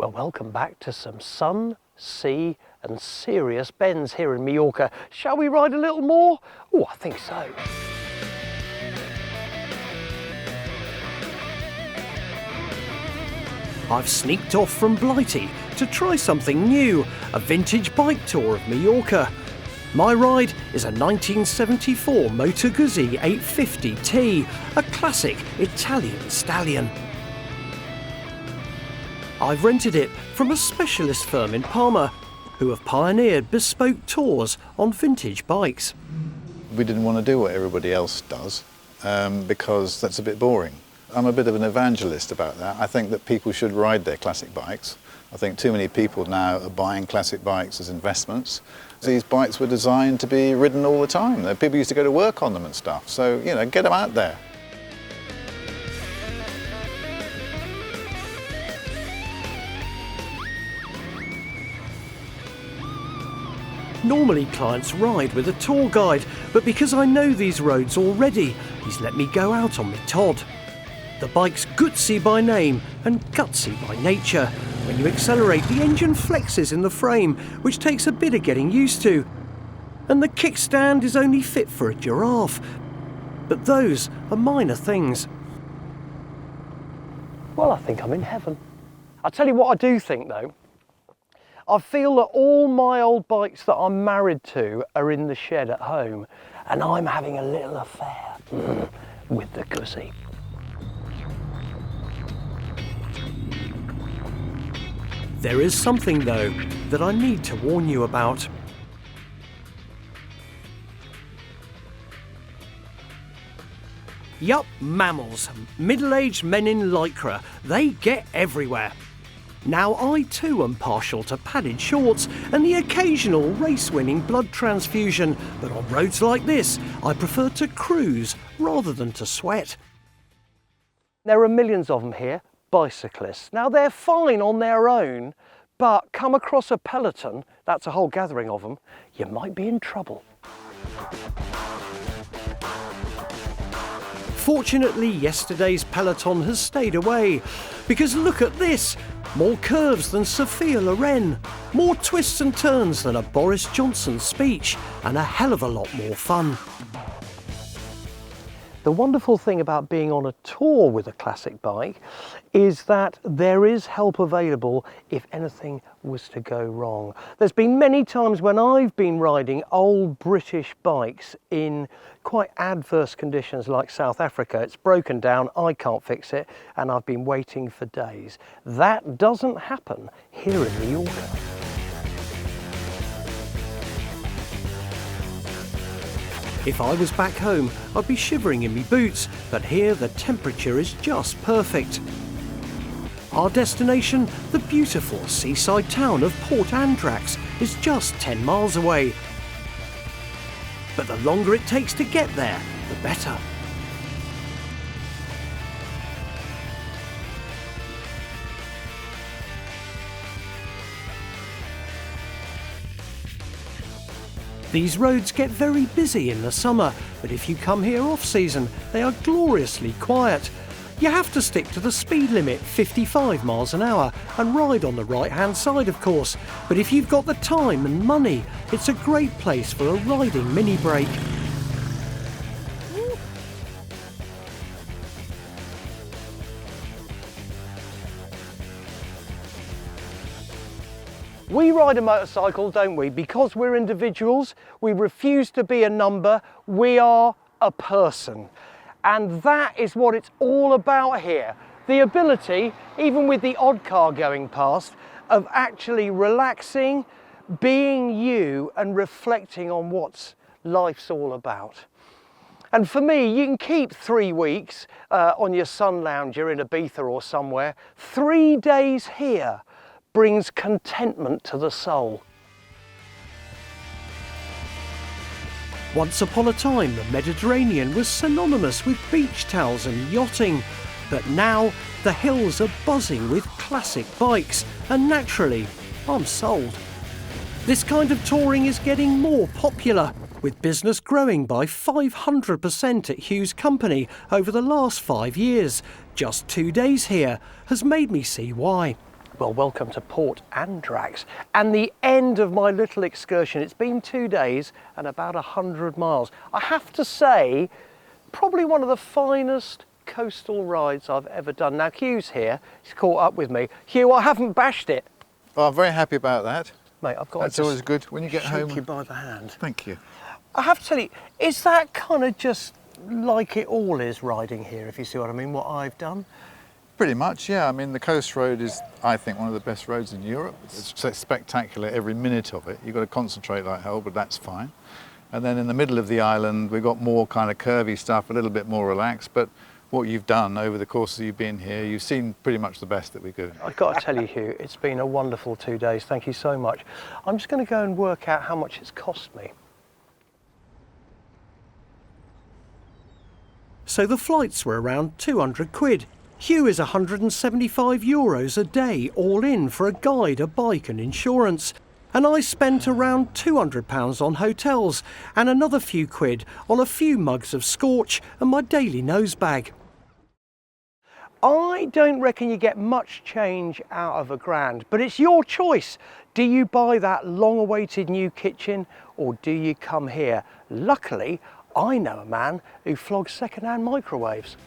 Well, welcome back to some sun, sea and serious bends here in Majorca. Shall we ride a little more? Oh, I think so. I've sneaked off from Blighty to try something new, a vintage bike tour of Majorca. My ride is a 1974 Moto Guzzi 850T, a classic Italian stallion. I've rented it from a specialist firm in Parma, who have pioneered bespoke tours on vintage bikes. We didn't want to do what everybody else does because that's a bit boring. I'm a bit of an evangelist about that. I think that people should ride their classic bikes. I think too many people now are buying classic bikes as investments. These bikes were designed to be ridden all the time. People used to go to work on them and stuff. So, you know, get them out there. Normally clients ride with a tour guide, but because I know these roads already, he's let me go out on my Todd. The bike's Guzzi by name and gutsy by nature. When you accelerate, the engine flexes in the frame, which takes a bit of getting used to. And the kickstand is only fit for a giraffe. But those are minor things. Well, I think I'm in heaven. I'll tell you what I do think though. I feel that all my old bikes that I'm married to are in the shed at home, and I'm having a little affair with the Guzzi. There is something though that I need to warn you about. Yup, mammals, middle-aged men in lycra, they get everywhere. Now I too am partial to padded shorts and the occasional race-winning blood transfusion, but on roads like this, I prefer to cruise rather than to sweat. There are millions of them here, bicyclists. Now they're fine on their own, but come across a peloton, that's a whole gathering of them, you might be in trouble. Fortunately, yesterday's peloton has stayed away, because look at this. More curves than Sophia Loren, more twists and turns than a Boris Johnson speech, and a hell of a lot more fun. The wonderful thing about being on a tour with a classic bike is that there is help available if anything was to go wrong. There's been many times when I've been riding old British bikes in quite adverse conditions like South Africa. It's broken down, I can't fix it, and I've been waiting for days. That doesn't happen here in Majorca. If I was back home, I'd be shivering in my boots, but here the temperature is just perfect. Our destination, the beautiful seaside town of Port Andrax, is just 10 miles away. But the longer it takes to get there, the better. These roads get very busy in the summer, but if you come here off-season, they are gloriously quiet. You have to stick to the speed limit, 55 miles an hour, and ride on the right-hand side, of course. But if you've got the time and money, it's a great place for a riding mini-break. We ride a motorcycle, don't we? Because we're individuals, we refuse to be a number, we are a person. And that is what it's all about here. The ability, even with the odd car going past, of actually relaxing, being you and reflecting on what life's all about. And for me, you can keep 3 weeks on your sun lounger in Ibiza or somewhere. 3 days here brings contentment to the soul. Once upon a time, the Mediterranean was synonymous with beach towels and yachting, but now the hills are buzzing with classic bikes, and naturally, I'm sold. This kind of touring is getting more popular, with business growing by 500% at Hughes Company over the last 5 years. Just 2 days here has made me see why. Well, welcome to Port Andrax and the end of my little excursion. It's been 2 days and about 100 miles. I have to say, probably one of the finest coastal rides I've ever done. Now, Hugh's here, he's caught up with me. Hugh, I haven't bashed it. Well, I'm very happy about that. Mate, I've got That's to always good when you get shake home. you by the hand. Thank you. I have to tell you, is that kind of just like it all is riding here, if you see what I mean, what I've done? Pretty much, yeah. I mean, the coast road is, I think, one of the best roads in Europe. It's so spectacular every minute of it. You've got to concentrate like hell, but that's fine. And then in the middle of the island, we've got more kind of curvy stuff, a little bit more relaxed. But what you've done over the course of you being here, you've seen pretty much the best that we could. I've got to tell you, Hugh, it's been a wonderful 2 days. Thank you so much. I'm just going to go and work out how much it's cost me. So the flights were around 200 quid. Hugh is €175 a day, all in for a guide, a bike and insurance. And I spent around £200 on hotels and another few quid on a few mugs of Scorch and my daily nose bag. I don't reckon you get much change out of £1,000, but it's your choice. Do you buy that long-awaited new kitchen or do you come here? Luckily, I know a man who flogs second-hand microwaves.